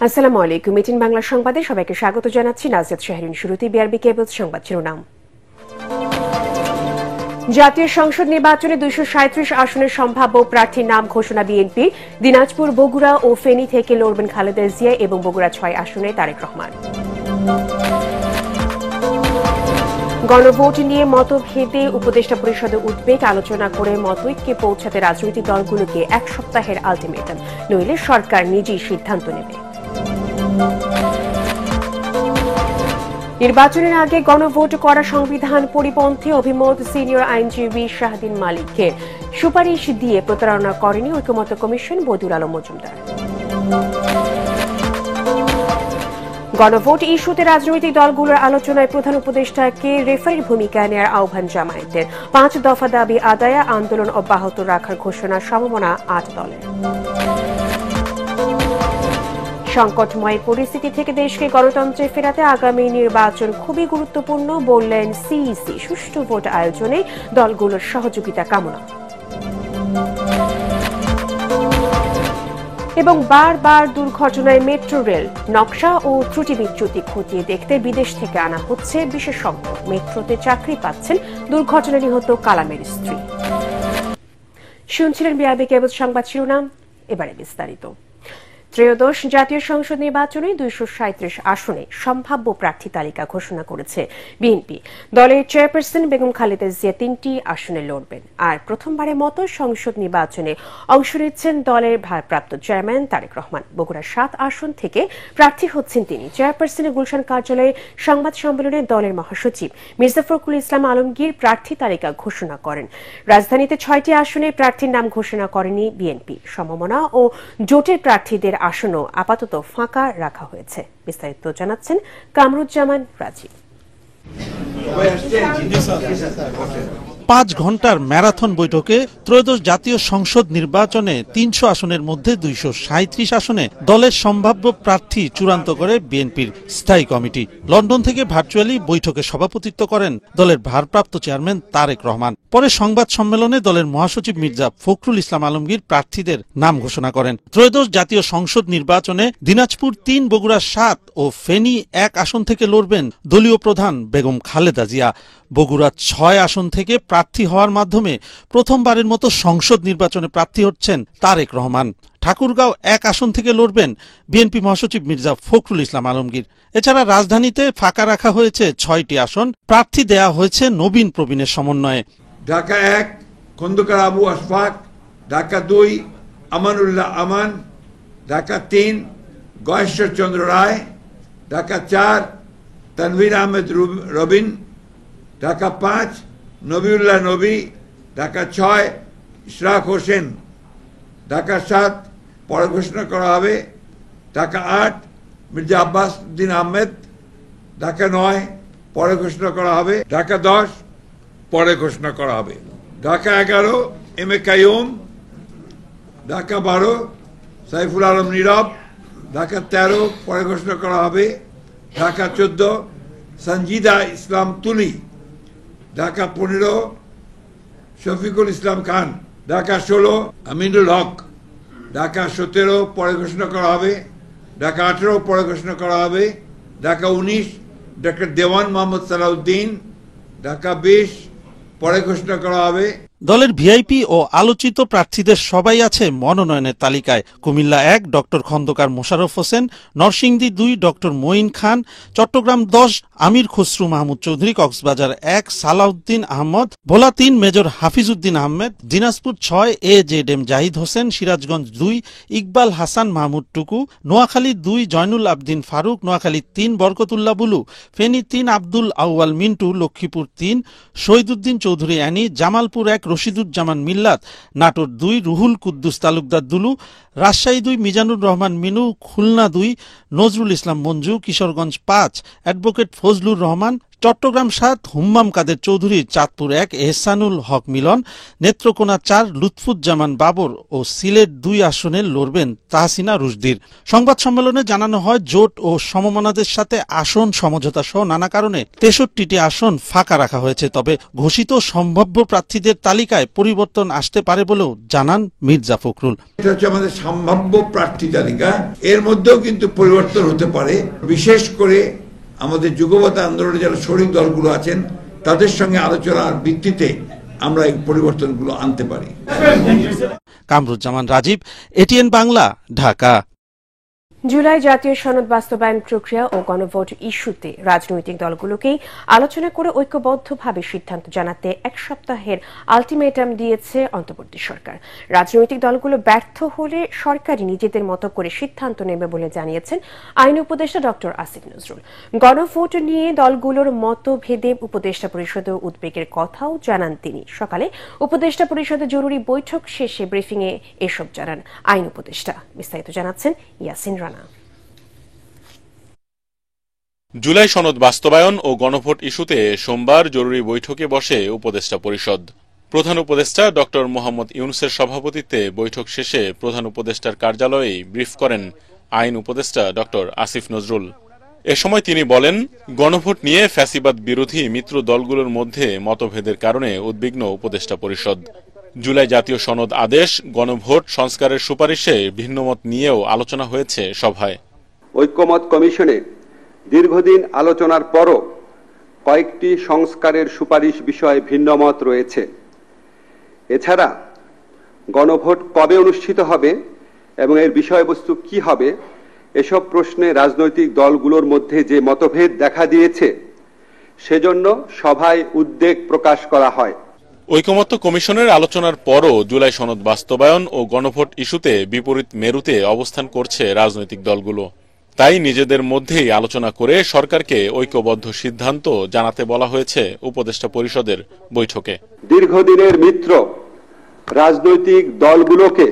আসসালামু আলাইকুম। মিটিং বাংলা সংবাদে সবাইকে স্বাগত জানাচ্ছি। নাজিয়াত শাহরিন। শুরুতে বিআরবি কেবল সংবাদ শিরোনাম। জাতীয় সংসদ নির্বাচনে 237 আসনের সম্ভাব্য প্রার্থীর নাম ঘোষণা বিএনপি। দিনাজপুর, বগুড়া ও ফেনী থেকে লড়বেন খালেদা জিয়া এবং বগুড়া 6 আসনে তারেক রহমান। গণভোট নিয়ে মতভেদে উপদেষ্টা পরিষদে উদ্বেগ, আলোচনা করে মতৈক্যে পৌঁছাতে রাজনৈতিক দলগুলোকে 1 সপ্তাহের আলটিমেটাম, নইলে সরকার নিজেই সিদ্ধান্ত নেবে। নির্বাচনের আগে গণভোট করা সংবিধান পরিপন্থী অভিমত সিনিয়র আইনজীবী শাহদিন মালিকের সুপারিশ দিয়ে প্রতারণা করেনি ঐকমত্য কমিশন, বদিউল আলম মজুমদার। গণভোট ইস্যুতে রাজনৈতিক দলগুলোর আলোচনায় প্রধান উপদেষ্টাকে রেফারির ভূমিকা নেওয়ার আহ্বান জামায়াতের। 5 দফা দাবি আদায়ে আন্দোলন অব্যাহত রাখার ঘোষণা সমমনা 8 দলের। সংকটময় পরিস্থিতি থেকে দেশকে গণতন্ত্রে ফেরাতে আগামী নির্বাচন খুবই গুরুত্বপূর্ণ বললেন সিইসি। সুষ্ঠু ভোট আয়োজনে দলগুলোর সহযোগিতা কামনা। এবং বারবার দুর্ঘটনায় মেট্রো রেল নকশা ও ত্রুটি বিচ্যুতি খতিয়ে দেখতে বিদেশ থেকে আনা হচ্ছে বিশেষজ্ঞ। মেট্রোতে চাকরি পাচ্ছেন দুর্ঘটনায় নিহত কালামের স্ত্রী। শুনছিলেন বিআরবি কেবল সংবাদ শিরোনাম, এবারে বিস্তারিত। ত্রয়োদশ জাতীয় সংসদ নির্বাচনে 237 আসনে সম্ভাব্য প্রার্থী তালিকা ঘোষণা করেছে বিএনপি। দলের চেয়ারপারসন বেগম খালেদা জিয়া 3টি আসনে লড়বেন। আর প্রথমবারের মতো সংসদ নির্বাচনে অংশ নিচ্ছেন দলের ভারপ্রাপ্ত চেয়ারম্যান তারেক রহমান। বগুড়া 7 আসন থেকে প্রার্থী হচ্ছেন তিনি। চেয়ারপারসনের গুলশান কার্যালয়ে সংবাদ সম্মেলনে দলের মহাসচিব মির্জা ফখরুল ইসলাম আলমগীর প্রার্থী তালিকা ঘোষণা করেন। রাজধানীতে 6টি আসনে প্রার্থীর নাম ঘোষণা করেনি বিএনপি। সমমনা ও জোটের প্রার্থীদের আসনও আপাতত ফাঁকা রাখা হয়েছে। বিস্তারিত জানাচ্ছেন কামরুজ্জামান রাজীব। 5 ঘন্টার ম্যারাথন বৈঠকে ত্রয়োদশ জাতীয় সংসদ নির্বাচনে 300 আসনের মধ্যে 237 আসনে দলের সম্ভাব্য প্রার্থী চূড়ান্ত করে বিএনপির স্থায়ী কমিটি। লন্ডন থেকে ভার্চুয়ালি বৈঠকে সভাপতিত্ব করেন দলের ভারপ্রাপ্ত চেয়ারম্যান তারেক রহমান। পরে সংবাদ সম্মেলনে দলের মহাসচিব মির্জা ফখরুল ইসলাম আলমগীর প্রার্থীদের নাম ঘোষণা করেন। ত্রয়োদশ জাতীয় সংসদ নির্বাচনে দিনাজপুর 3, বগুড়া 7 ও ফেনী 1 আসন থেকে লড়বেন দলীয় প্রধান বেগম খালেদা জিয়া। বগুড়া 6 আসন থেকে প্রার্থী হওয়ার মাধ্যমে প্রথমবারের মতো সংসদ নির্বাচনে প্রার্থী হচ্ছেন তারেক রহমান। ঠাকুরগাঁও 1 আসন থেকে লড়বেন বিএনপি মহাসচিব মির্জা ফখরুল ইসলাম আলমগীর। এছাড়া রাজধানীতে ফাঁকা রাখা হয়েছে 6টি আসন। প্রার্থী দেয়া হয়েছে নবীন প্রবীণের সমন্বয়ে। ঢাকা 1 খন্দকার আবু আশফাক, ঢাকা 2 আমানুল্লাহ আমান, ঢাকা 3 গয়েশ্বর চন্দ্র রায়, ঢাকা 4 তানভীর আহমেদ রবিন, ঢাকা 5 নবিউল্লাহ নবী, ঢাকা 6 ইশরাক হোসেন, ঢাকা 7 পরে ঘোষণা করা হবে, ঢাকা 8 মির্জা আব্বাস উদ্দিন আহমেদ, ঢাকা 9 পরে ঘোষণা করা হবে, ঢাকা 10 পরে ঘোষণা করা হবে, ঢাকা 11 এম এ কাইয়ুম, ঢাকা 12 সাইফুল আলম নীরব, ঢাকা 13 পরে ঘোষণা করা হবে, ঢাকা 14 সঞ্জিদা ইসলাম তুলি, ঢাকা 15 শফিকুল ইসলাম খান, ঢাকা 16 আমিনুল হক, ঢাকা 17 পরে ঘোষণা করা হবে, ঢাকা 18 পরে ঘোষণা করা হবে, ঢাকা 19 ডক্টর দেওয়ান মোহাম্মদ সালাউদ্দিন, ঢাকা 20 পরে ঘোষণা করা হবে। দলের ভিআইপি ও আলোচিত প্রার্থীদের সবাই আছে মনোনয়নের তালিকায়। কুমিল্লা 1 ডক্টর খন্দকার মোশাররফ হোসেন, নরসিংদী 2 ডক্টর মঈন খান, চট্টগ্রাম 10 আমির খসরু মাহমুদ চৌধুরী, কক্সবাজার 1 সালাউদ্দিন আহমদ, ভোলা 3 মেজর হাফিজউদ্দিন আহমেদ, দিনাজপুর 6 AJM জাহিদ হোসেন, সিরাজগঞ্জ 2 ইকবাল হাসান মাহমুদ টুকু, নোয়াখালী 2 জয়নুল আবদিন ফারুক, নোয়াখালী 3 বরকতুল্লাহ বুলু, ফেনী 3 আব্দুল আউয়াল মিন্টু, লক্ষ্মীপুর 3 শহীদুদ্দিন চৌধুরী অ্যানি, জামালপুর 1 রশিদুজ্জামান মিল্লাত, নাটোর 2 রুহুল কুদ্দুস তালুকদার দুলু, রাজশাহী 2 মিজানুর রহমান মিনু, খুলনা 2 নজরুল ইসলাম মঞ্জু, কিশোরগঞ্জ 5 অ্যাডভোকেট ফজলুর রহমান, চট্টগ্রাম ৭ হুম্মাম কাদের চৌধুরী, চাঁদপুর ১ এহসানুল হক মিলন, নেত্রকোনা ৪ লুৎফুজ্জামান বাবর ও সিলেট ২ আসনে লড়বেন তাহসিনা রুশদীর। সংবাদ সম্মেলনে জানানো হয়, জোট ও সমমনাদের সাথে আসন সমঝোতা সহ নানা কারণে ৬৩টি আসন ফাঁকা রাখা হয়েছে। তবে ঘোষিত সম্ভাব্য প্রার্থীদের তালিকায় পরিবর্তন আসতে পারে বলেও জানান মির্জা ফখরুল। এটা হচ্ছে আমাদের সম্ভাব্য প্রার্থী তালিকা, এর মধ্যেও কিন্তু পরিবর্তন হতে পারে। বিশেষ করে আমাদের যুগপৎ আন্দোলনে যারা শরিক দলগুলো আছেন তাদের সঙ্গে আলোচনার ভিত্তিতে আমরা এই পরিবর্তনগুলো আনতে পারি। কামরুজ্জামান রাজীব, এটিএন বাংলা, ঢাকা। জুলাই জাতীয় সনদ বাস্তবায়ন প্রক্রিয়া ও গণভোট ইস্যুতে রাজনৈতিক দলগুলোকেই আলোচনা করে ঐক্যবদ্ধভাবে সিদ্ধান্ত জানাতে ১ সপ্তাহের আলটিমেটাম দিয়েছে অন্তর্বর্তী সরকার। রাজনৈতিক দলগুলো ব্যর্থ হলে সরকারই নিজেদের মতো করে সিদ্ধান্ত নেবে বলে জানিয়েছেন আইন উপদেষ্টা ডক্টর আসিফ নজরুল। গণভোট নিয়ে দলগুলোর মতভেদে উপদেষ্টা পরিষদে উদ্বেগের কথাও জানান তিনি। সকালে উপদেষ্টা পরিষদের জরুরি বৈঠক শেষে ব্রিফিংয়ে এসব জানান আইন উপদেষ্টা। বিস্তারিত জানাচ্ছেন ইয়াসিন রানা। জুলাই সনদ বাস্তবায়ন ও গণভোট ইস্যুতে সোমবার জরুরি বৈঠকে বসে উপদেষ্টা পরিষদ। প্রধান উপদেষ্টা ডক্টর মোহাম্মদ ইউনূসের সভাপতিত্বে বৈঠক শেষে প্রধান উপদেষ্টার কার্যালয়ে ব্রিফ করেন আইন উপদেষ্টা ডক্টর আসিফ নজরুল। এ সময় তিনি বলেন, গণভোট নিয়ে ফ্যাসিবাদ বিরোধী মিত্র দলগুলোর মধ্যে মতভেদের কারণে উদ্বিগ্ন উপদেষ্টা পরিষদ। জুলাই জাতীয় সনদ আদেশ, গণভোট সংস্কারের সুপারিশে ভিন্নমত নিয়েও আলোচনা হয়েছে সভায়। ঐক্যমত কমিশনে দীর্ঘদিন আলোচনার পরও কয়েকটি সংস্কারের সুপারিশ বিষয়ে ভিন্নমত রয়েছে। এছাড়া গণভোট কবে অনুষ্ঠিত হবে এবং এর বিষয়বস্তু কি হবে, এসব প্রশ্নে রাজনৈতিক দলগুলোর মধ্যে যে মতভেদ দেখা দিয়েছে, সেজন্য সভায় উদ্বেগ প্রকাশ করা হয়। ঐকমত্য কমিশনের আলোচনার পরও জুলাই সনদ বাস্তবায়ন ও গণভোট ইস্যুতে বিপরীত মেরুতে অবস্থান করছে রাজনৈতিক দলগুলো। তাই নিজেদের মধ্যেই আলোচনা করে সরকারকে ঐক্যবদ্ধ সিদ্ধান্ত জানাতে বলা হয়েছে উপদেষ্টা পরিষদের বৈঠকে। দীর্ঘদিনের মিত্র রাজনৈতিক দলগুলোকে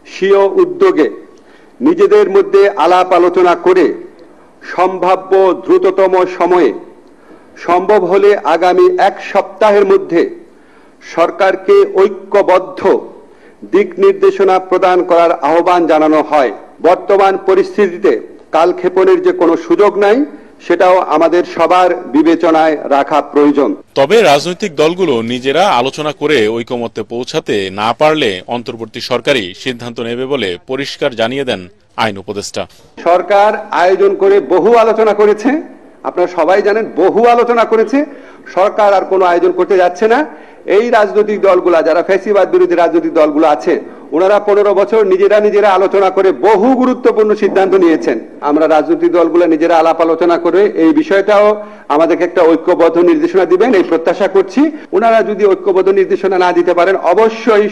স্বীয় উদ্যোগে নিজেদের মধ্যে আলাপ আলোচনা করে সম্ভাব্য দ্রুততম সময়ে, সম্ভব হলে আগামী ১ সপ্তাহের মধ্যে সরকারকে ঐক্যবদ্ধ দিক নির্দেশনা প্রদান করার আহ্বান জানানো হয়। বর্তমান পরিস্থিতিতে কালক্ষেপণের যে কোনো সুযোগ নাই, সেটাও আমাদের সবার বিবেচনায় রাখা প্রয়োজন। তবে রাজনৈতিক দলগুলো নিজেরা আলোচনা করে ঐকমত্যে পৌঁছাতে না পারলে অন্তর্বর্তী সরকারই সিদ্ধান্ত নেবে বলে পরিষ্কার জানিয়ে দেন আইন উপদেষ্টা। সরকার আয়োজন করে বহু আলোচনা করেছে, আপনারা সবাই জানেন, বহু আলোচনা করেছে। সরকার আর কোনো আয়োজন করতে যাচ্ছে না। এই রাজনৈতিক দলগুলা, যারা ফ্যাসিবাদ বিরোধী রাজনৈতিক দলগুলো আছে, ওনারা ১৫ বছর নিজেরা আলোচনা করে বহু গুরুত্বপূর্ণ সিদ্ধান্ত নিয়েছেন। আমরা রাজনৈতিক দলগুলো নিজেরা আলাপ আলোচনা করে এই বিষয়টাও আমাদেরকে একটা ঐক্যবদ্ধ নির্দেশনা দিবেন, এই প্রত্যাশা করছি। ওনারা যদি ঐক্যবদ্ধ নির্দেশনা না দিতে পারেন, অবশ্যই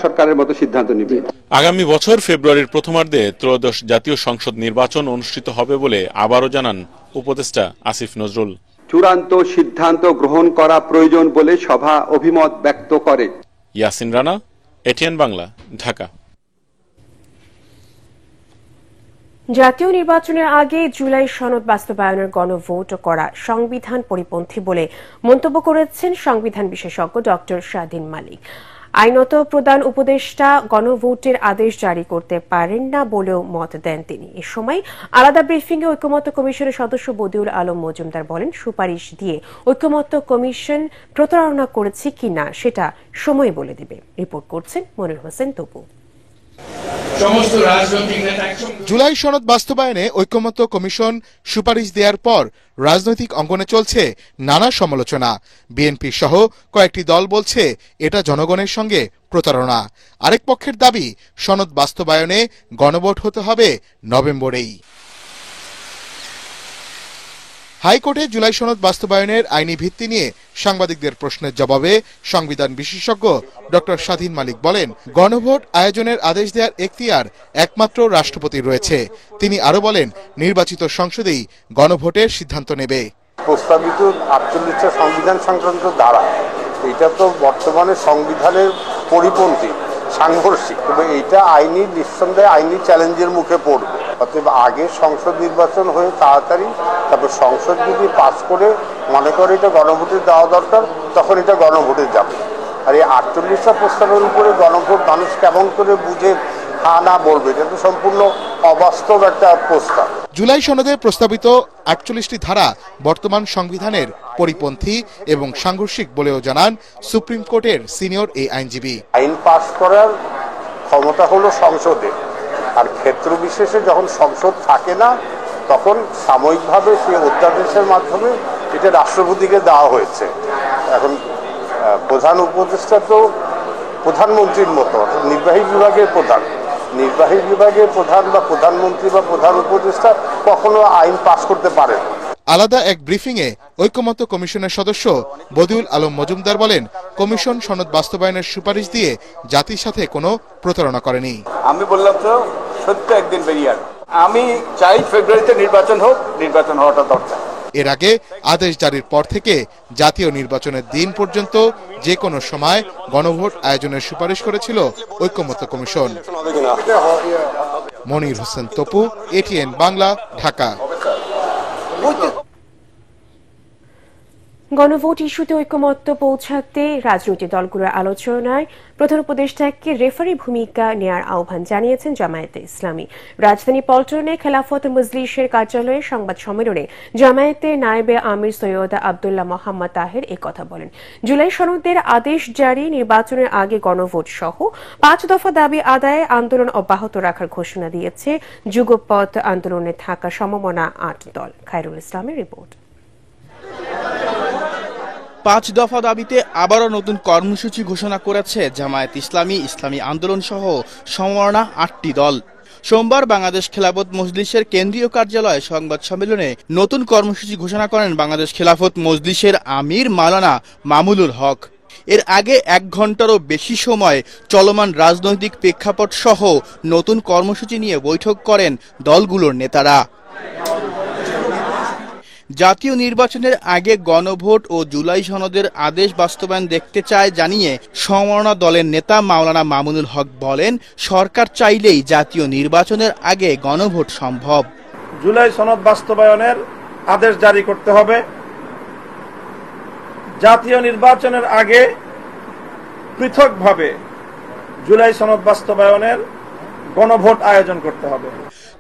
সরকারের মতো সিদ্ধান্ত নেবে। আগামী বছর ফেব্রুয়ারির প্রথমার্ধে ত্রয়োদশ জাতীয় সংসদ নির্বাচন অনুষ্ঠিত হবে বলে আবারও জানান উপদেষ্টা আসিফ নজরুল। চূড়ান্ত সিদ্ধান্ত গ্রহণ করা প্রয়োজন বলে সভা অভিমত ব্যক্ত করে। ইয়াসিন রানা, এটিএন বাংলা, ঢাকা। জাতীয় নির্বাচনের আগে জুলাই সনদ বাস্তবায়নের গণভোট করা সংবিধান পরিপন্থী বলে মন্তব্য করেছেন সংবিধান বিশেষজ্ঞ ডক্টর শাহীন মালিক। আইনত প্রধান উপদেষ্টা গণভোটের আদেশ জারি করতে পারেন না বলেও মত দেন তিনি। এ সময় আলাদা ব্রিফিংয়ে ঐকমত্য কমিশনের সদস্য বদিউল আলম মজুমদার বলেন, সুপারিশ দিয়ে ঐকমত্য কমিশন প্রতারণা করেছে কিনা সেটা সময় বলে দেবে। রিপোর্ট করছেন মনির হোসেন তপু। জুলাই সনদ বাস্তবায়নে ঐকমত্য কমিশন সুপারিশ দেওয়ার পর রাজনৈতিক অঙ্গনে চলছে নানা সমালোচনা। বিএনপি সহ কয়েকটি দল বলছে এটা জনগণের সঙ্গে প্রতারণা। আরেক পক্ষের দাবি, সনদ বাস্তবায়নে গণভোট হতে হবে নভেম্বরেই। হাইকোর্টে জুলাই সনদ বাস্তবায়নের আইনি ভিত্তি নিয়ে সাংবাদিকদের প্রশ্নের জবাবে সংবিধান বিশেষজ্ঞ ডক্টর শাহীন মালিক বলেন, গণভোট আয়োজনের আদেশ দেওয়ার এখতিয়ার একমাত্র রাষ্ট্রপতির রয়েছে। তিনি আরো বলেন, নির্বাচিত সংসদেই গণভোটের সিদ্ধান্ত নেবে। প্রস্তাবিত 48 সংবিধান সংক্রান্ত ধারা, এটা তো বর্তমানে সংবিধানের পরিপন্থী, সাংঘর্ষিক, তবে এটা নিঃসন্দেহে আইনি চ্যালেঞ্জের মুখে পড়বে। অতএব আগে সংসদ নির্বাচন হয়ে তাড়াতাড়ি তারপর সংসদ যদি পাস করে মনে করে এটা গণভোটে দেওয়া দরকার, তখন এটা গণভোটে যাবে। আর এই 48টা প্রস্তাবের উপরে গণভোট মানুষ কেমন করে বুঝে হ্যাঁ না বলবে, এটা তো সম্পূর্ণ অবাস্তব একটা প্রস্তাব। জুলাই সনদে প্রস্তাবিত 48টি ধারা বর্তমান সংবিধানের পরিপন্থী এবং সাংঘর্ষিক বলেও জানান সুপ্রিম কোর্টের সিনিয়র এই আইনজীবী। আইন পাস করার ক্ষমতা হলো সংসদে, আর ক্ষেত্র বিশেষে যখন সংসদ থাকে না তখন সাময়িকভাবে সেই অধ্যাদেশের মাধ্যমে এটা রাষ্ট্রপতিকে দেওয়া হয়েছে। এখন প্রধান উপদেষ্টা তো প্রধানমন্ত্রীর মতো, নির্বাহী বিভাগের প্রধান বা প্রধানমন্ত্রী বা প্রধান উপদেষ্টা কখনো আইন পাস করতে পারে না। আলাদা এক ব্রিফিংয়ে ঐকমত্য কমিশনের সদস্য বদিউল আলম মজুমদার বলেন, কমিশন সনদ বাস্তবায়নের সুপারিশ দিয়ে জাতির সাথে কোনো প্রতারণা করেনি। আমি বললাম তো সত্য একদিন বেরিয়ে আসবে। আমি চাই ফেব্রুয়ারিতে নির্বাচন হোক, নির্বাচন হওয়াটা দরকার। এর আগে আদেশ জারির পর থেকে জাতীয় নির্বাচনের দিন পর্যন্ত যে কোনো সময় গণভোট আয়োজনের সুপারিশ করেছিল ঐকমত্য কমিশন। মনির হোসেন তপু, এটিএন বাংলা, ঢাকা। গণভোট ইস্যুতে ঐকমত্য পৌঁছাতে রাজনৈতিক দলগুলোর আলোচনায় প্রধান উপদেষ্টাকে রেফারি ভূমিকা নেয়ার আহ্বান জানিয়েছেন জামায়াতে ইসলামী। রাজধানী পল্টনে খেলাফত মজলিসের কার্যালয়ে সংবাদ সম্মেলনে জামায়াতের নায়েবে আমির সৈয়দ আব্দুল্লাহ মোহাম্মদ তাহের কথা বলেন। জুলাই সনদের আদেশ জারি, নির্বাচনের আগে গণভোট সহ 5 দফা দাবি আদায়ে আন্দোলন অব্যাহত রাখার ঘোষণা দিয়েছে যুগপৎ আন্দোলনে থাকা সমমনা 8 দল। খায়রুল ইসলামের রিপোর্ট। 5 দফা দাবিতে আবারও নতুন কর্মসূচি ঘোষণা করেছে জামায়াত ইসলামী, ইসলামী আন্দোলন সহ সমমনা 8টি দল। সোমবার বাংলাদেশ খেলাফত মজলিসের কেন্দ্রীয় কার্যালয়ে সংবাদ সম্মেলনে নতুন কর্মসূচি ঘোষণা করেন বাংলাদেশ খেলাফত মজলিসের আমির মাওলানা মামুনুল হক। এর আগে 1 ঘন্টারও বেশি সময় চলমান রাজনৈতিক প্রেক্ষাপট সহ নতুন কর্মসূচি নিয়ে বৈঠক করেন দলগুলোর নেতারা। জাতীয় নির্বাচনের আগে গণভোট ও জুলাই সনদের আদেশ বাস্তবায়ন দেখতে চায় জানিয়ে সমমনা দলের নেতা মাওলানা মামুনুল হক বলেন, সরকার চাইলেই জাতীয় নির্বাচনের আগে গণভোট সম্ভব। জুলাই সনদ বাস্তবায়নের আদেশ জারি করতে হবে, জাতীয় নির্বাচনের আগে পৃথকভাবে জুলাই সনদ বাস্তবায়নের গণভোট আয়োজন করতে হবে।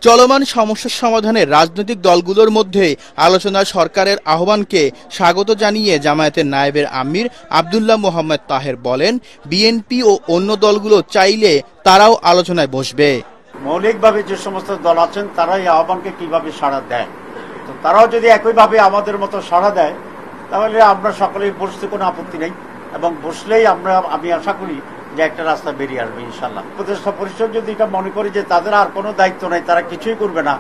চলমান সমস্যার সমাধানে রাজনৈতিক দলগুলোর মধ্যে আলোচনা সরকারের আহ্বানকে স্বাগত জানিয়ে জামায়াতের নায়েবের আমির আব্দুল্লাহ মোহাম্মদ তাহের বলেন, বিএনপি ও অন্য দলগুলো চাইলে তারাও আলোচনায় বসবে। মৌলিকভাবে যে সমস্ত দল আছেন তারা এই আহ্বানকে কিভাবে সাড়া দেয়, তো তারাও যদি একইভাবে আমাদের মতো সাড়া দেয় তাহলে আমরা সকলেই বসতে কোনো আপত্তি নেই, এবং বসলেই আমি আশা করি যে একটা রাস্তা বেরিয়ে আসবে ইনশাল্লাহ। উপদেষ্টা পরিষদ যদি এটা মনে করে যে তাদের আর কোনো দায়িত্ব নাই, তারা কিছুই করবে না,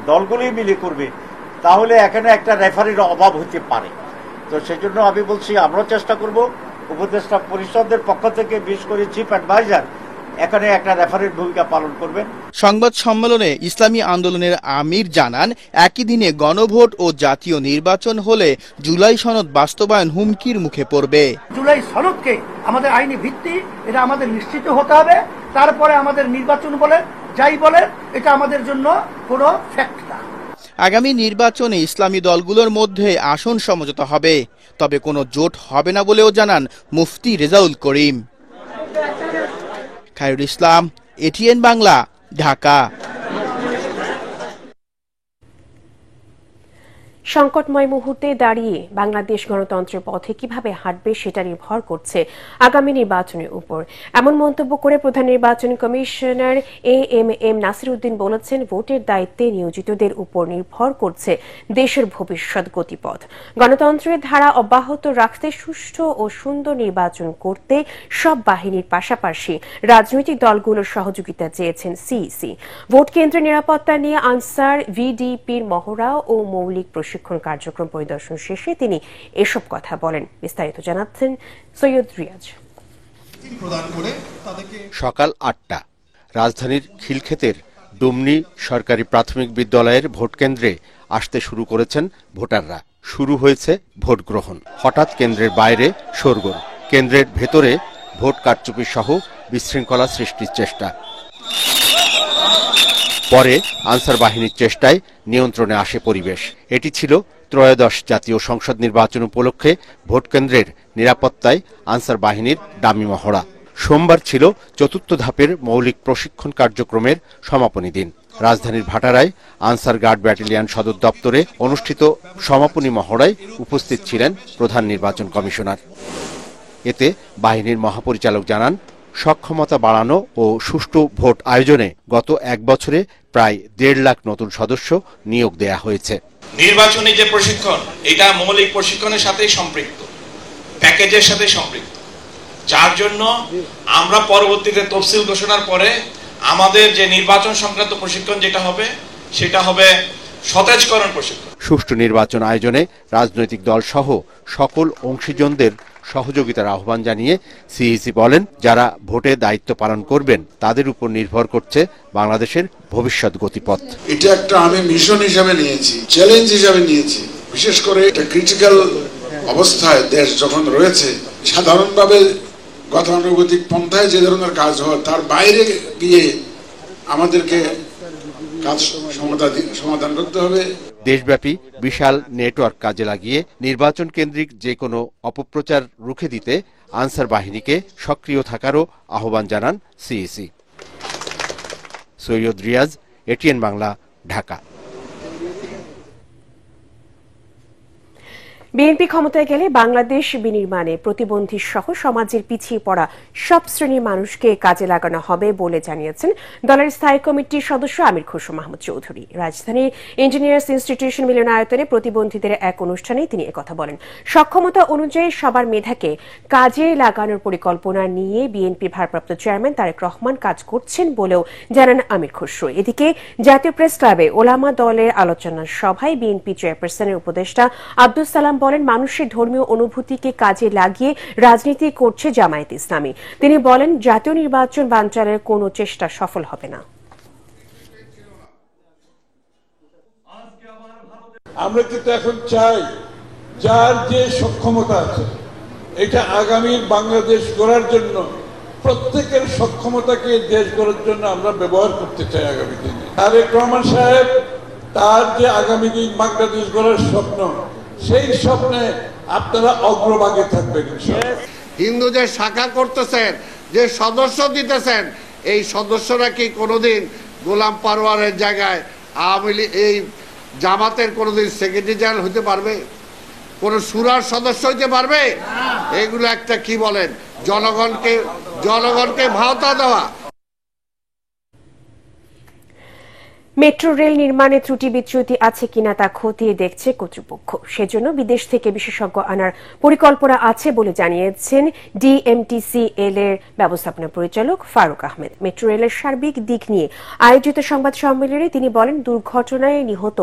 দলগুলোই মিলে করবে, তাহলে এখানে একটা রেফারির অভাব হতে পারে। তো সেই জন্য আমি বলছি আমরাও চেষ্টা করব, উপদেষ্টা পরিষদের পক্ষ থেকে বিশেষ করে চিফ অ্যাডভাইজার এখানে একটা রেফারির ভূমিকা পালন করবেন। সংবাদ সম্মেলনে ইসলামী আন্দোলনের আমির জানান, একই দিনে গণভোট ও জাতীয় নির্বাচন হলে জুলাই সনদ বাস্তবায়ন হুমকির মুখে পড়বে। জুলাই সনদকে আমাদের আইনি ভিত্তি, এটা আমাদের নিশ্চিত হতে হবে, তারপরে আমাদের নির্বাচন বলে যাই বলে এটা আমাদের জন্য কোনো ফ্যাক্ট না। আগামী নির্বাচনে ইসলামী দলগুলোর মধ্যে আসন সমঝোতা হবে, তবে কোনো জোট হবে না বলেও জানান মুফতি রেজাউল করিম। খায়রুল ইসলাম, এটিএন বাংলা, ঢাকা। সংকটময় মুহূর্তে দাঁড়িয়ে বাংলাদেশ গণতন্ত্রের পথে কিভাবে হাঁটবে সেটা নির্ভর করছে আগামী নির্বাচনের উপর। এমন মন্তব্য করে প্রধান নির্বাচন কমিশনার এএমএম নাসির উদ্দিন বলেছেন, ভোটের দায়িত্বে নিয়োজিতদের উপর নির্ভর করছে দেশের ভবিষ্যৎ গতিপথ। গণতন্ত্রের ধারা অব্যাহত রাখতে সুষ্ঠু ও সুন্দর নির্বাচন করতে সব বাহিনীর পাশাপাশি রাজনৈতিক দলগুলোর সহযোগিতা চেয়েছেন সিইসি। ভোট কেন্দ্রের নিরাপত্তা নিয়ে আনসার ভিডিপির মহড়া ও মৌলিক প্রশিক্ষণ কার্যক্রম পরিদর্শন শেষে তিনি এসব কথা বলেন। বিস্তারিত জানাচ্ছেন সৈয়দ রিয়াজ। সকাল 8টা রাজধানীর খিলক্ষেতের ডুমনি সরকারি প্রাথমিক বিদ্যালয়ের ভোট কেন্দ্রে আসতে শুরু করেছেন ভোটাররা। শুরু হয়েছে ভোট গ্রহণ। হঠাৎ কেন্দ্রের বাইরে শোরগোল, কেন্দ্রের ভেতরে ভোট কারচুপি সহ বিশৃঙ্খলা সৃষ্টির চেষ্টা। পরে আনসার বাহিনীর চেষ্টায় নিয়ন্ত্রণে আসে পরিবেশ। এটি ছিল ত্রয়োদশ জাতীয় সংসদ নির্বাচন উপলক্ষে ভোটকেন্দ্রের নিরাপত্তায় আনসার বাহিনীর ডামি মহড়া। সোমবার ছিল চতুর্থ ধাপের মৌলিক প্রশিক্ষণ কার্যক্রমের সমাপনী দিন। রাজধানীর ভাটারায় আনসার গার্ড ব্যাটালিয়ন সদর দপ্তরে অনুষ্ঠিত সমাপনী মহড়ায় উপস্থিত ছিলেন প্রধান নির্বাচন কমিশনার। এতে বাহিনীর মহাপরিচালক জানান, সক্ষমতা বাড়ানো ও সুষ্ঠু ভোট আয়োজনে গত এক বছরে প্রায় 1.5 লাখ নতুন সদস্য নিয়োগ দেয়া হয়েছে। নির্বাচনী যে প্রশিক্ষণ, এটা মৌলিক প্রশিক্ষণের সাথে সম্পৃক্ত, প্যাকেজের সাথে সম্পৃক্ত, যার জন্য আমরা পরবর্তীতে তফসিল ঘোষণার পরে আমাদের যে নির্বাচন সংক্রান্ত প্রশিক্ষণ যেটা হবে সেটা হবে সতেজকরণ প্রশিক্ষণ। সুষ্ঠু নির্বাচন আয়োজনে রাজনৈতিক দল সহ সকল অংশীজনদের সহযোগিতার আহ্বান জানিয়ে সিইসি বলেন, যারা ভোটে দায়িত্ব পালন করবেন তাদের উপর নির্ভর করছে বাংলাদেশের ভবিষ্যৎ গতিপথ। এটা একটা আমি মিশন হিসাবে নিয়েছি, চ্যালেঞ্জ হিসাবে নিয়েছি। বিশেষ করে একটা ক্রিটিক্যাল অবস্থায় দেশ যখন রয়েছে, সাধারণভাবে গতানুগতিক পন্থায় যে ধরনের কাজ হয় তার বাইরে গিয়ে আমাদেরকে কাজ সমাধান করতে হবে। দেশব্যাপী বিশাল নেটওয়ার্ক কাজে লাগিয়ে নির্বাচন কেন্দ্রিক যে কোনো অপপ্রচার রুখে দিতে আনসার বাহিনীকে সক্রিয় থাকারও আহ্বান জানান CEC. Syed Riaz, ATN Bangla, Dhaka. BNP ক্ষমতায় গেলে বাংলাদেশ বিনির্মাণে প্রতিবন্ধী সহ সমাজের পিছিয়ে পড়া সব শ্রেণীর মানুষকে কাজে লাগানো হবে বলে জানিয়েছেন দলের স্থায়ী কমিটির সদস্য আমির খসরু মাহমুদ চৌধুরী। রাজধানীর ইঞ্জিনিয়ার্স ইনস্টিটিউশন মিলনায়তনে প্রতিবন্ধীদের এক অনুষ্ঠানে তিনি একথা বলেন। সক্ষমতা অনুযায়ী সবার মেধাকে কাজে লাগানোর পরিকল্পনা নিয়ে বিএনপির ভারপ্রাপ্ত চেয়ারম্যান তারেক রহমান কাজ করছেন বলেও জানান আমির খসরু। এদিকে জাতীয় প্রেস ক্লাবে ওলামা দলের আলোচনা সভায় বিএনপি চেয়ারপারসনের উপদেষ্টা আব্দুল সালাম বলেন, মানুষের ধর্মীয় অনুভূতিকে কাজে লাগিয়ে রাজনীতি করছে জামায়াত ইসলামী। তিনি বলেন, জাতীয় নির্বাচন বানচালের কোনো চেষ্টা সফল হবে না। আমরা কিন্তু এখন চাই যার যে সক্ষমতা আছে, এটা আগামীর বাংলাদেশ গড়ার জন্য প্রত্যেকের সক্ষমতাকে দেশ গড়ার জন্য আমরা ব্যবহার করতে চাই। আগামী দিনে তারেক রহমান সাহেব তার যে আগামী দিন বাংলাদেশ গড়ার স্বপ্ন, সেই স্বপ্নে আপনারা অগ্রভাগে থাকবেন। হিন্দুদের শাখা করতেছেন, যে সদস্য দিতেছেন, এই সদস্যরা কি কোনোদিন গোলাম পারওয়ারের জায়গায় আওয়ামী লীগ এই জামাতের কোনোদিন সেক্রেটারি জেনারেল হতে পারবে? কোন সুরার সদস্য হইতে পারবে? এগুলো একটা কি বলেন, জনগণকে ভাওতা দেওয়া। মেট্রো রেল নির্মাণে ত্রুটি বিচ্যুতি আছে কিনা তা খতিয়ে দেখছে কর্তৃপক্ষ। সেজন্য বিদেশ থেকে বিশেষজ্ঞ আনার পরিকল্পনা আছে বলে জানিয়েছেন ডিএমটিসিএল এর ব্যবস্থাপনা পরিচালক ফারুক আহমেদ। মেট্রো রেলের সার্বিক দিক নিয়ে আয়োজিত সংবাদ সম্মেলনে তিনি বলেন, দুর্ঘটনায় নিহত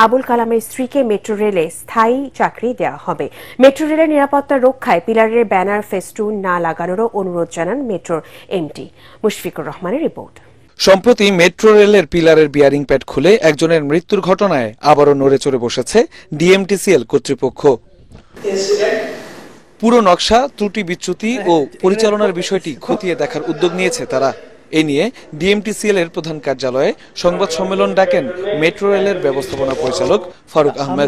আবুল কালামের স্ত্রীকে মেট্রো রেলে স্থায়ী চাকরি দেওয়া হবে। মেট্রো রেলের নিরাপত্তা রক্ষায় পিলারের ব্যানার ফেস্টুন না লাগানোরও অনুরোধ জানান মেট্রোর এমডি মুশফিকুর রহমানের রিপোর্ট। সম্প্রতি মেট্রো রেলের পিলারের বিয়ারিং প্যাড খুলে একজনের মৃত্যুর ঘটনায় আবারও নড়ে চড়ে বসেছে ডিএমটিসিএল কর্তৃপক্ষ। পুরো নকশা, ত্রুটি বিচ্যুতি ও পরিচালনার বিষয়টি খতিয়ে দেখার উদ্যোগ নিয়েছে তারা। এ নিয়ে ডিএমটিসিএল এর প্রধান কার্যালয়ে সংবাদ সম্মেলন ডাকেন মেট্রো রেলের ব্যবস্থাপনা পরিচালক ফারুক আহমেদ।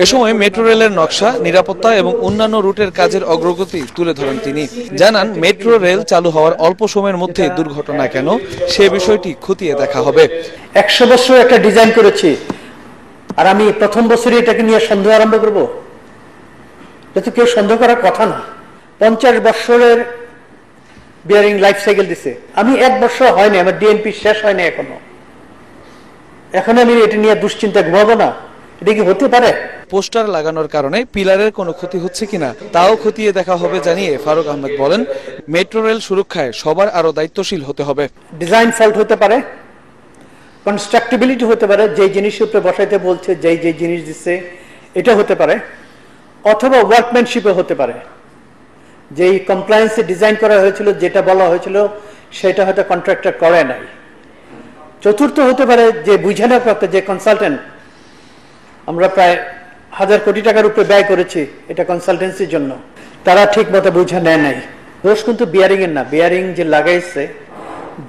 এ সময় মেট্রো রেলের নকশা, নিরাপত্তা এবং অন্যান্য রুটের কাজের অগ্রগতি তুলে ধরেন তিনি। জানান, মেট্রো রেল চালু হওয়ার অল্প সময়ের মধ্যে দুর্ঘটনা কেন, সে বিষয়টি খতিয়ে দেখা হবে। 100 বছর একটা ডিজাইন করেছি, আর আমি প্রথম বছরই এটাকে নিয়ে সন্দেহ আরম্ভ করবো? এটা তো কেউ সন্দেহ করার কথা না। 50 বছরের বিয়ারিং লাইফ সাইকেল দিছে, আমি 1 বছর হয়নি, আমার ডিএনপি শেষ হয়নি এখন আমি এটা নিয়ে দুশ্চিন্তা ঘুমাবো না? এটা কি হতে পারে? পোস্টার লাগানোর কারণে পিলারের কোনো ক্ষতি হচ্ছে কিনা তাও খতিয়ে দেখা হবে জানিয়ে ফারুক আহমেদ বলেন, মেট্রো রেল সুরক্ষায় সবার আরো দায়িত্বশীল হতে হবে। ডিজাইন ফল্ট হতে পারে, কনস্ট্রাক্টিবিলিটি হতে পারে, যে জিনিসের উপরে বসাইতে বলছে, যে জিনিস দিচ্ছে এটা হতে পারে, অথবা ওয়ার্কম্যানশিপে হতে পারে। যেই কমপ্লায়েন্সে ডিজাইন করা হয়েছিল, যেটা বলা হয়েছিল সেটা হয়তো কন্ট্রাক্টর করে নাই। চতুর্থ হতে পারে যে বুঝানো করতে, যে কনসালটেন্ট, আমরা প্রায় 1000 কোটি টাকার উপরে ব্যয় করেছি এটা কনসালটেন্সির জন্য, তারা ঠিক মতো বুঝে নেয় নাই। দোষ কিন্তু বিয়ারিং এর না, বিয়ারিং যে লাগাইছে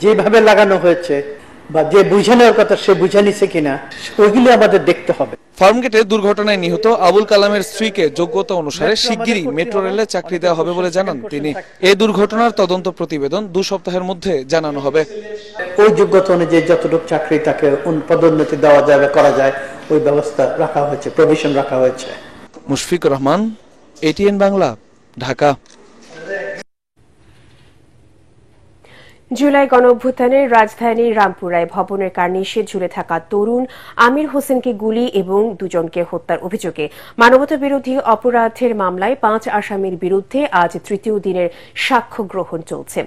যেভাবে লাগানো হয়েছে বা যে বুঝানোর কথা সে বুঝে নিছে কিনা ওইগুলো আমাদের দেখতে হবে। ফার্মগেটে দুর্ঘটনায় নিহত আবুল কালামের স্ত্রীকে যোগ্যতা অনুসারে শিগগিরই মেট্রো রেলে চাকরি দেওয়া হবে বলে জানান তিনি। এই দুর্ঘটনার তদন্ত প্রতিবেদন 2 সপ্তাহের মধ্যে জানানো হবে। ওই যোগ্যতা অনুযায়ী যতটুকু চাকরি তাকে পদোন্নতি দেওয়া যায় বা করা যায় ওই ব্যবস্থা রাখা হয়েছে, প্রভিশন রাখা হয়েছে। মুশফিকুর রহমান, ATN বাংলা, ঢাকা। জুলাই গণঅভ্যুত্থানে রাজধানীর রামপুরায় ভবনের কার্নিশে ঝুলে থাকা তরুণ আমির হোসেনকে গুলি এবং 2 জনকে হত্যার অভিযোগে মানবতাবিরোধী অপরাধের মামলায় 5 আসামির বিরুদ্ধে আজ 3য় দিনের সাক্ষ্য গ্রহণ চলছে।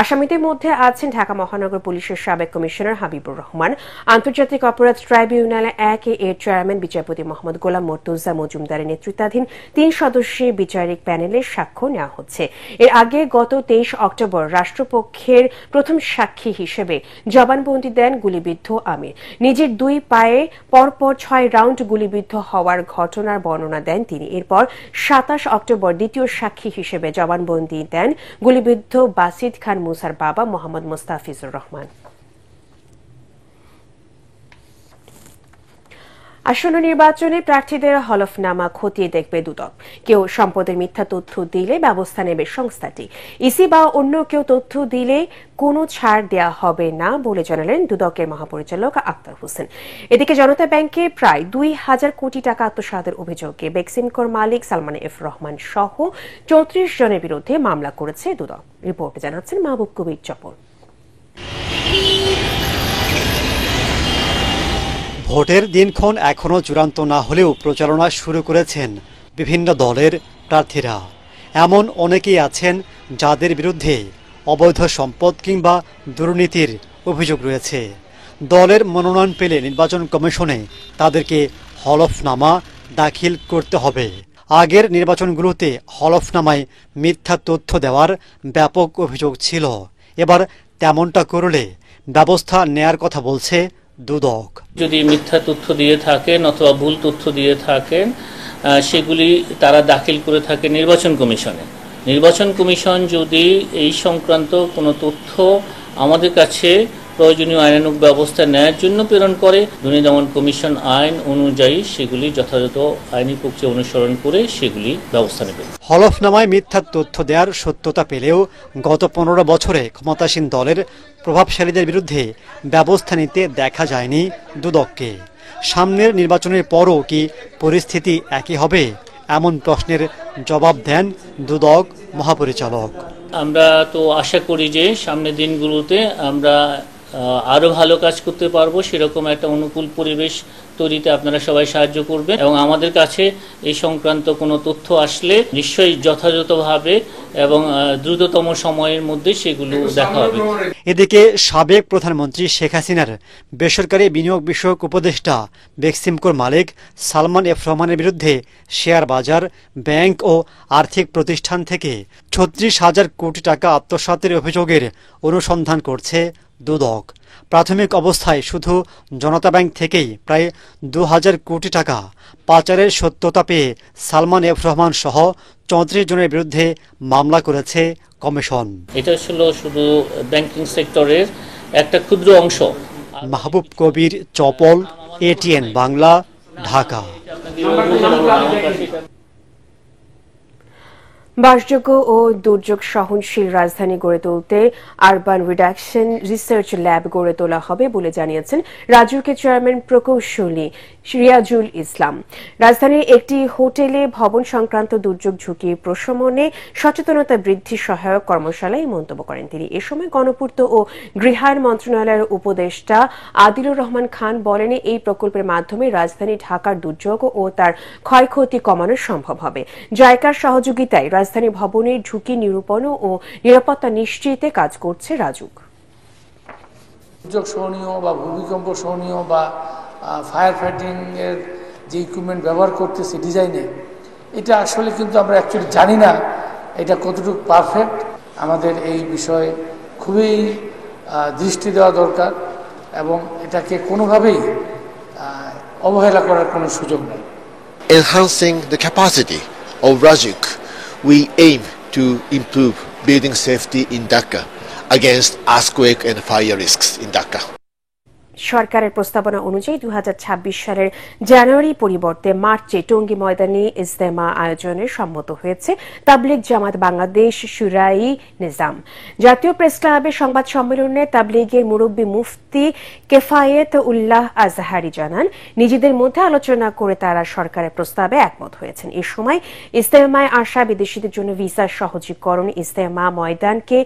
আসামিদের মধ্যে আছেন ঢাকা মহানগর পুলিশের সাবেক কমিশনার হাবিবুর রহমান, আন্তর্জাতিক অপরাধ ট্রাইব্যুনাল 1 এর চেয়ারম্যান বিচারপতি মোহাম্মদ গোলাম মর্তুজা মজুমদারের নেতৃত্বাধীন 3 সদস্যের বিচারিক প্যানেলের সাক্ষ্য নেওয়া হচ্ছে। এর আগে গত 23 অক্টোবর রাষ্ট্রপক্ষের প্রথম সাক্ষী হিসেবে জবানবন্দি দেন গুলিবিদ্ধ আমির। নিজের 2 পায়ে পরপর 6 রাউন্ড গুলিবিদ্ধ হওয়ার ঘটনার বর্ণনা দেন তিনি। এরপর 27 অক্টোবর দ্বিতীয় সাক্ষী হিসেবে জবানবন্দি দেন গুলিবিদ্ধ বাসিদ খান মুসার বাবা মোহাম্মদ মোস্তাফিজুর রহমান। আসন্ন নির্বাচনে প্রার্থীদের হলফনামা খতিয়ে দেখবে দুদক। কেউ সম্পদের মিথ্যা তথ্য দিলে ব্যবস্থা নেবে সংস্থাটি। ইসি বা অন্য কেউ তথ্য দিলে কোনো ছাড় দেয়া হবে না বলে জানালেন দুদকের মহাপরিচালক আক্তার হোসেন। এদিকে জনতা ব্যাংকে প্রায় 2000 কোটি টাকা আত্মসাতের অভিযোগে বেক্সিমকোর মালিক সালমান এফ রহমান সহ 34 জনের বিরুদ্ধে মামলা করেছে দুদক। রিপোর্টে জানাচ্ছেন মাহবুব কবির চপল। ভোটের দিনক্ষণ এখনও চূড়ান্ত না হলেও প্রচারণা শুরু করেছেন বিভিন্ন দলের প্রার্থীরা। এমন অনেকেই আছেন যাদের বিরুদ্ধে অবৈধ সম্পদ কিংবা দুর্নীতির অভিযোগ রয়েছে। দলের মনোনয়ন পেলে নির্বাচন কমিশনে তাদেরকে হলফনামা দাখিল করতে হবে। আগের নির্বাচনগুলোতে হলফনামায় মিথ্যা তথ্য দেওয়ার ব্যাপক অভিযোগ ছিল। এবার তেমনটা করলে ব্যবস্থা নেয়ার কথা বলছে দুদক। যদি মিথ্যা তথ্য দিয়ে থাকেন অথবা ভুল তথ্য দিয়ে থাকেন সেগুলি তারা দাখিল করে থাকে নির্বাচন কমিশনে। নির্বাচন কমিশন যদি এই সংক্রান্ত কোনো তথ্য আমাদের কাছে প্রয়োজনীয় আইনানুগ ব্যবস্থা নেওয়ার জন্য প্রেরণ করে, দুর্নীতি দমন কমিশন আইন অনুযায়ী সেগুলি যথাযথ আইনি প্রক্রিয়া অনুসরণ করে সেগুলি ব্যবস্থা নেবে। হলফনামায় মিথ্যা তথ্য দেওয়ার সত্যতা পেলেও গত 15 বছরে ক্ষমতাসীন দলের প্রভাবশালীদের বিরুদ্ধে ব্যবস্থা নিতে দেখা যায়নি দুদককে। সামনের নির্বাচনের পরও কি পরিস্থিতি একই হবে, এমন প্রশ্নের জবাব দেন দুদক মহাপরিচালক। আমরা তো আশা করি যে সামনের দিনগুলোতে আমরা আরো ভালো কাজ করতে পারবো, সেরকম একটা অনুকূল পরিবেশ তৈরিতে আপনারা সবাই সাহায্য করবেন এবং আমাদের কাছে এই সংক্রান্ত কোনো তথ্য আসলে নিশ্চয়ই যথাযথভাবে এবং দ্রুততম সময়ের মধ্যে সেগুলো দেখা হবে। এদিকে সাবেক প্রধানমন্ত্রী শেখ হাসিনার বেসরকারি বিনিয়োগ বিষয়ক উপদেষ্টা বেক্সিমকোর মালিক সালমান এফ রহমানের বিরুদ্ধে শেয়ার বাজার, ব্যাংক ও আর্থিক প্রতিষ্ঠান থেকে 36,000 কোটি টাকা আত্মসাতের অভিযোগের অনুসন্ধান করছে দুদক। প্রাথমিক অবস্থায় শুধু জনতা ব্যাংক থেকেই প্রায় 2000 কোটি টাকা পাচারের সত্যতা পেয়ে সালমান এফ রহমান সহ 34 জনের বিরুদ্ধে মামলা করেছে কমিশন। এটা ছিল শুধু ব্যাংকিং সেক্টরের একটা ক্ষুদ্র অংশ। মাহবুব কবির চপল, ATN বাংলা, ঢাকা। বাসযোগ্য ও দুর্যোগ সহনশীল রাজধানী গড়ে তুলতে আরবান রিডাকশন রিসার্চ ল্যাব গড়ে তোলা হবে বলে জানিয়েছেন রাজুকে চেয়ারম্যান প্রকৌশলী রিয়াজুল ইসলাম। রাজধানীর একটি হোটেলে ভবন সংক্রান্ত দুর্যোগ ঝুঁকি প্রশমনে সচেতনতা বৃদ্ধি সহায়ক কর্মশালায় মন্তব্য করেন তিনি। এ সময় গণপূর্ত ও গৃহায়ণ মন্ত্রণালয়ের উপদেষ্টা আদিলুর রহমান খান বলেন, এই প্রকল্পের মাধ্যমে রাজধানী ঢাকার দুর্যোগ ও তার ক্ষয়ক্ষতি কমানো সম্ভব হবে। জায়কার সহযোগিতায় রাজধানী ভবনের ঝুঁকি নিরূপণ ও নিরাপত্তা নিশ্চিতে কাজ করছে রাজুক। দুর্যোগ সহনীয় বা ভূমিকম্প সহনীয় বা ফায়ার ফাইটিং এর যে ইকুইপমেন্ট ব্যবহার করতেছি ডিজাইনে, এটা আসলে কিন্তু আমরা অ্যাকচুয়ালি জানি না এটা কতটুকু পারফেক্ট। আমাদের এই বিষয়ে খুবই দৃষ্টি দেওয়া দরকার এবং এটাকে কোনোভাবেই অবহেলা করার কোনো সুযোগ নেই। Enhancing the capacity of Rajuk, we aim to improve building safety in Dhaka against earthquake and fire risks in Dhaka. সরকারের প্রস্তাবনা অনুযায়ী 2026 সালের জানুয়ারি পরিবর্তে মার্চে টঙ্গী ময়দানে ইজতেমা আয়োজনের সম্মত হয়েছে তাবলিগ জামাত বাংলাদেশ শুরাই নিজাম। জাতীয় প্রেস ক্লাবে সংবাদ সম্মেলনে তাবলিগের মুরব্বী মুফতি কেফায়েত উল্লাহ আজহারি জানান, নিজেদের মধ্যে আলোচনা করে তারা সরকারের প্রস্তাবে একমত হয়েছেন। এ সময় ইজতেমায় আসা বিদেশিদের জন্য ভিসা সহজীকরণ, ইজতেমা ময়দানকে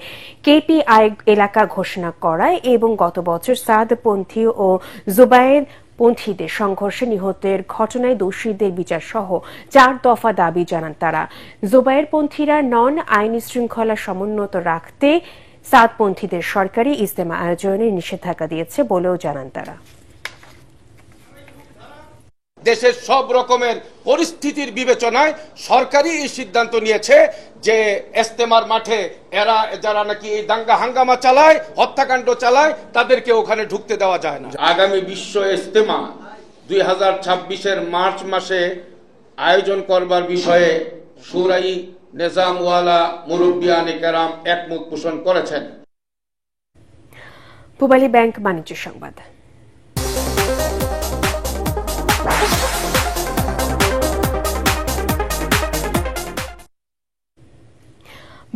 কেপিআই এলাকা ঘোষণা করায় এবং গত বছর সাদপন্থী ও জুবায়ের পন্থীদের সংঘর্ষে নিহতের ঘটনায় দোষীদের বিচার সহ 4 দফা দাবি জানান তারা। জুবায়ের পন্থীরা নন আইনি শৃঙ্খলা সমুন্নত রাখতে সাদপন্থীদের সরকারি ইজতেমা আয়োজনে নিষেধাজ্ঞা দিয়েছে বলেও জানান তারা। দেশের সব রকমের পরিস্থিতির বিবেচনায় সরকারই এই সিদ্ধান্ত নিয়েছে যে ইজতেমার মাঠে এরা যারা নাকি এই দাঙ্গা হাঙ্গামা চালায়, হত্যাকাণ্ড চালায়, তাদেরকে ওখানে ঢুকতে দেওয়া যায় না। আগামী বিশ্ব ইজতেমা 2026-এর মার্চ মাসে আয়োজন করবার বিষয়ে শুরাই নিজামওয়ালা মুরব্বিয়ানে কেরাম একমত পোষণ করেছেন। পূবালী ব্যাংক বাণিজ্য সংবাদ।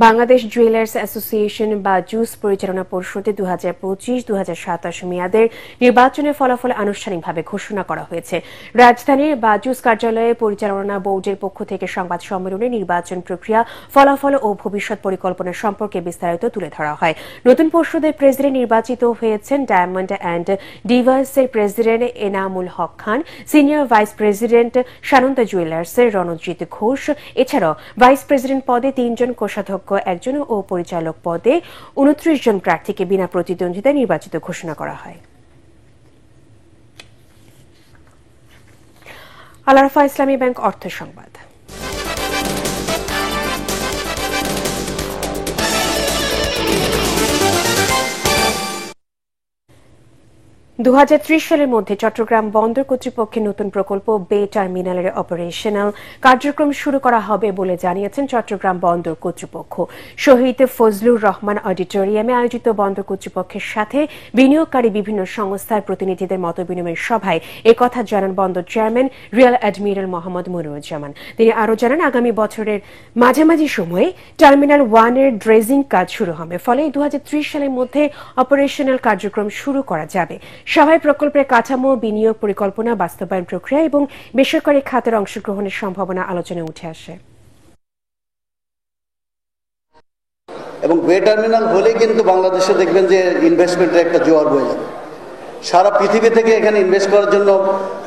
বাংলাদেশ জুয়েলার্স অ্যাসোসিয়েশন বা জুস পরিচালনা পরিষদে 2025-2027 মেয়াদের নির্বাচনের ফলাফল আনুষ্ঠানিকভাবে ঘোষণা করা হয়েছে। রাজধানীর বাজুস কার্যালয়ে পরিচালনা বোর্ডের পক্ষ থেকে সংবাদ সম্মেলনে নির্বাচন প্রক্রিয়া, ফলাফল ও ভবিষ্যৎ পরিকল্পনা সম্পর্কে বিস্তারিত তুলে ধরা হয়। নতুন পরিষদের প্রেসিডেন্ট নির্বাচিত হয়েছেন ডায়মন্ড অ্যান্ড ডিভার্সের president Enamul Haque Khan, senior vice president Sananda জুয়েলার্সের রণজিৎ ঘোষ। এছাড়াও ভাইস প্রেসিডেন্ট পদে 3 জন, কোষাধ্যক্ষ 1 জন ও পরিচালক পদে 29 জন প্রার্থীকে বিনা প্রতিদ্বন্দ্বিতায় নির্বাচিত ঘোষণা করা হয়। আল আরাফা ইসলামী ব্যাংক অর্থ সংবাদ। 2030 সালের মধ্যে চট্টগ্রাম বন্দর কর্তৃপক্ষের নতুন প্রকল্প বে টার্মিনালের অপারেশনাল কার্যক্রম শুরু করা হবে বলে জানিয়েছেন চট্টগ্রাম বন্দর কর্তৃপক্ষ। শহীদ ফজলুর রহমান অডিটোরিয়ামে আয়োজিত বন্দর কর্তৃপক্ষের সাথে বিনিয়োগকারী বিভিন্ন সংস্থার প্রতিনিধিদের মতবিনিময় সভায় একথা জানান বন্দর chairman rear admiral Mohammad Moniruzzaman. তিনি আরও জানান, আগামী বছরের মাঝামাঝি সময়ে টার্মিনাল 1 এর ড্রেজিং কাজ শুরু হবে, ফলে 2030 সালের মধ্যে অপারেশনাল কার্যক্রম শুরু করা যাবে। সভায় প্রকল্পের কাঠামো, বিনিয়োগ পরিকল্পনা, বাস্তবায়ন প্রক্রিয়া এবং বেসরকারি খাতের অংশগ্রহণের সম্ভাবনা আলোচনায় উঠে আসে। এবং বে টার্মিনাল হলেই কিন্তু বাংলাদেশে দেখবেন যে ইনভেস্টমেন্টের একটা জোয়ার বয়ে যাবে। সারা পৃথিবী থেকে এখানে ইনভেস্ট করার জন্য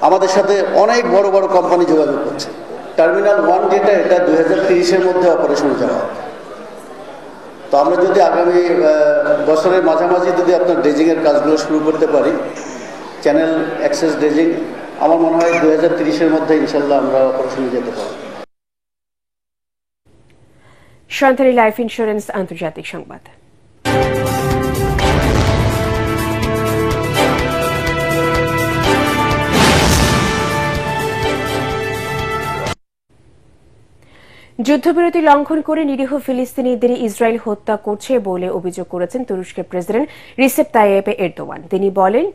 আমাদের সাথে অনেক বড় বড় কোম্পানি যোগাযোগ করছে। টার্মিনাল 1 যেটা, এটা 2030-এর মধ্যে অপারেশনে যাওয়া হবে। তো আমরা যদি আগামী বছরের মাঝামাঝি যদি আপনার ড্রেজিংয়ের কাজগুলো শুরু করতে পারি, চ্যানেল অ্যাক্সেস ড্রেজিং, আমার মনে হয় 2030-এর মধ্যে ইনশাল্লাহ আমরা অপারেশনে যেতে পারব। সন্তানী লাইফ ইন্স্যুরেন্স আন্তর্জাতিক সংবাদ। যুদ্ধবিরতি লঙ্ঘন করে নিরীহ ফিলিস্তিনিদের ইসরায়েল হত্যা করছে বলে অভিযোগ করেছেন তুরস্কের প্রেসিডেন্ট রিসেপ তাইয়েপ এরদোয়ান। তিনি বলেন,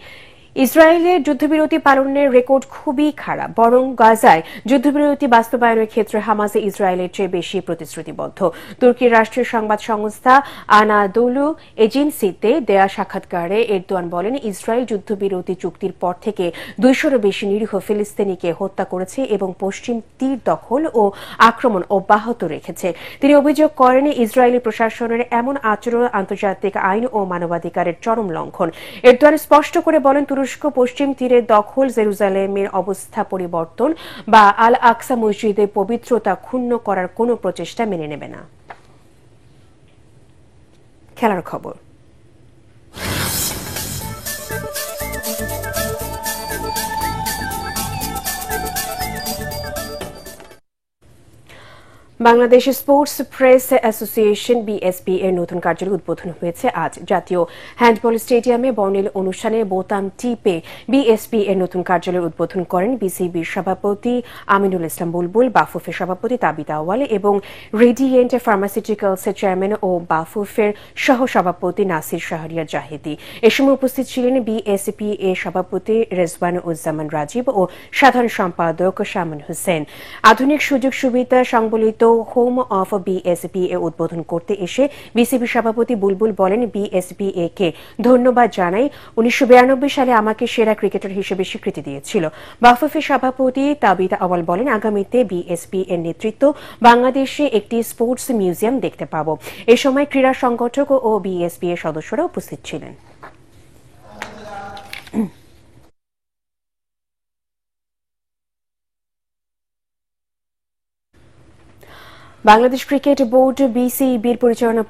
ইসরায়েলের যুদ্ধবিরতি পালনের রেকর্ড খুবই খারাপ, বরং গাজায় যুদ্ধবিরতি বাস্তবায়নের ক্ষেত্রে হামাস ইসরায়েলের চেয়ে বেশি প্রতিশ্রুতিবদ্ধ। তুর্কির রাষ্ট্রীয় সংবাদ সংস্থা আনাদোলু এজেন্সিতে দেয়া সাক্ষাৎকারে এরদোয়ান বলেন, ইসরায়েল যুদ্ধবিরতি চুক্তির পর থেকে 200-এরও বেশি নিরীহ ফিলিস্তিনিকে হত্যা করেছে এবং পশ্চিম তীর দখল ও আক্রমণ অব্যাহত রেখেছে। তিনি অভিযোগ করেন, ইসরায়েলি প্রশাসনের এমন আচরণ আন্তর্জাতিক আইন ও মানবাধিকারের চরম লঙ্ঘন। এরদোয়ান স্পষ্ট করে বলেন, তুরস্ক পশ্চিম তীরের দখল, জেরুজালেমের অবস্থা পরিবর্তন বা আল আকসা মসজিদের পবিত্রতা ক্ষুণ্ণ করার কোনো প্রচেষ্টা মেনে নেবে না। খেলার খবর। Bangladesh sports press association BSP এর নতুন কার্যালয় উদ্বোধন হয়েছে আজ। জাতীয় হ্যান্ডবল স্টেডিয়ামে বর্ণিল অনুষ্ঠানে বোতাম টিপে বিএসপি এর নতুন কার্যালয় উদ্বোধন করেন বিসিবির সভাপতি আমিনুল ইসলাম বুলবুল, বাফুফের সভাপতি তাবিদ আউয়াল এবং রেডিয়েন্ট ফার্মাসিউটিক্যালসের চেয়ারম্যান ও বাফুফের সহ সভাপতি নাসির শাহরিয়ার জাহেদি। এ সময় উপস্থিত ছিলেন বিএসপি এর সভাপতি রেজওয়ান উজ্জামান রাজীব ও সাধারণ সম্পাদক শামুন হোসেন। আধুনিক সুযোগ সুবিধা সংবলিত হোম অফ বিএসপি এ উদ্বোধন করতে এসে বিসিবি সভাপতি বুলবুল বলেন, বিএসপি এ কে ধন্যবাদ জানাই, 1992 সালে আমাকে সেরা ক্রিকেটার হিসেবে স্বীকৃতি দিয়েছিল। বাফুফের সভাপতি তাবিদ আওয়াল বলেন, আগামীতে বিএসপি এর নেতৃত্ব বাংলাদেশে একটি স্পোর্টস মিউজিয়াম দেখতে পাব। এ সময় ক্রীড়া সংগঠক ও বিএসপি এর সদস্যরা উপস্থিত ছিলেন। বাংলাদেশ ক্রিকেট বোর্ড বিসিবির পরিচালনা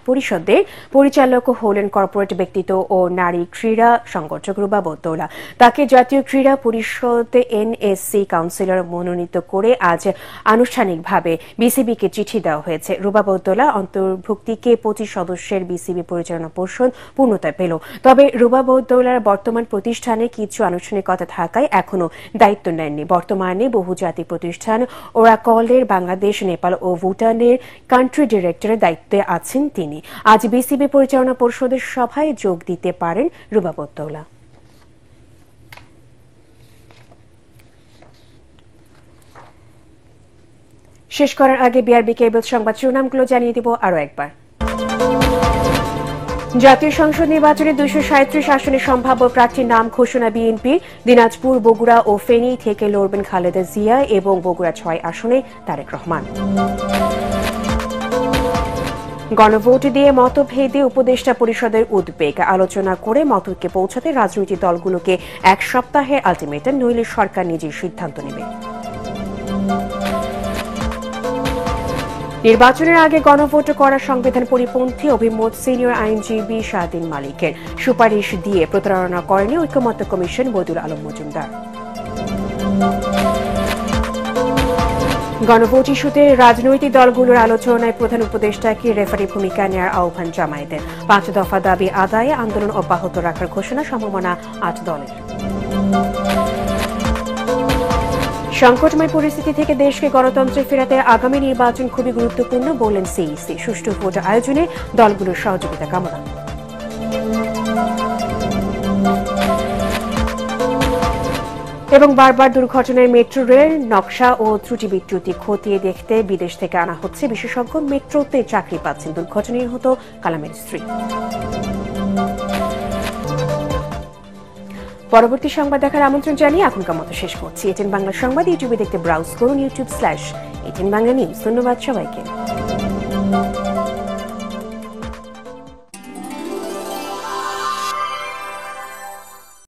পরিষদের পরিচালক হলেন কর্পোরেট ব্যক্তিত্ব ও নারী ক্রীড়া সংগঠক রুবা বদৌলা। তাকে জাতীয় ক্রীড়া পরিষদ এনএসসি কাউন্সিলর মনোনীত করে আজ আনুষ্ঠানিকভাবে বিসিবিকে চিঠি দেওয়া হয়েছে। রুবা বদৌলা অন্তর্ভুক্তিকে 25 সদস্যের বিসিবি পরিচালনা পরিষদ পূর্ণতা পেল। তবে রুবা বদৌলার বর্তমান প্রতিষ্ঠানে কিছু আনুষ্ঠানিকতা থাকায় এখনো দায়িত্ব নেননি। বর্তমানে বহুজাতিক প্রতিষ্ঠান ওরাকলের বাংলাদেশ, নেপাল ও ভুটানের কান্ট্রি ডিরেক্টরের দায়িত্বে আছেন তিনি। আজ বিসিবি পরিচালনা পরিষদের সভায় যোগ দিতে পারেন রুবা বদৌলা। শেষ করার আগে বিআরবি কেবল সংবাদ শিরোনামগুলো জানিয়ে দেব আরো একবার। জাতীয় সংসদ নির্বাচনে 237 আসনে সম্ভাব্য প্রার্থীর নাম ঘোষণা বিএনপির। দিনাজপুর, বগুড়া ও ফেনী থেকে লড়বেন খালেদা জিয়া এবং বগুড়া 6 আসনে তারেক রহমান। গণভোট দিয়ে মতভেদে উপদেষ্টা পরিষদের উদ্বেগ, আলোচনা করে মতকে পৌঁছাতে রাজনৈতিক দলগুলোকে 1 সপ্তাহের আলটিমেটাম, নইলে সরকার নিজেই সিদ্ধান্ত নেবে। নির্বাচনের আগে গণভোট করা সংবিধান পরিপন্থী অভিমত সিনিয়র আইনজীবী শাহদিন মালিকের। সুপারিশ দিয়ে প্রতারণা করেনি ঐকমত্য কমিশন, বদিউল আলম মজুমদার। গণভোট ইস্যুতে রাজনৈতিক দলগুলোর আলোচনায় প্রধান উপদেষ্টাকে রেফারি ভূমিকা নেওয়ার আহ্বান জামায়াতের। 5 দফা দাবি আদায়ে আন্দোলন অব্যাহত রাখার ঘোষণা সম্ভাবনা 8 দলের। সংকটময় পরিস্থিতি থেকে দেশকে গণতন্ত্রে ফেরাতে আগামী নির্বাচন খুবই গুরুত্বপূর্ণ বললেন সিইসি। সুষ্ঠু ভোট আয়োজনে দলগুলোর সহযোগিতা কামনা। এবং বারবার দুর্ঘটনায় মেট্রো রেল নকশা ও ত্রুটি বিচ্যুতি খতিয়ে দেখতে বিদেশ থেকে আনা হচ্ছে বিশেষজ্ঞ। মেট্রোতে চাকরি পাচ্ছেন দুর্ঘটনায় হতো কালামের স্ত্রী। পরবর্তী সংবাদ দেখার আমন্ত্রণ জানিয়ে এখনকার মতো শেষ করছি। এটিএন বাংলা সংবাদ ইউটিউবে দেখতে ব্রাউজ করুন youtube/এটিএন বাংলা নিউজ। ধন্যবাদ সবাইকে।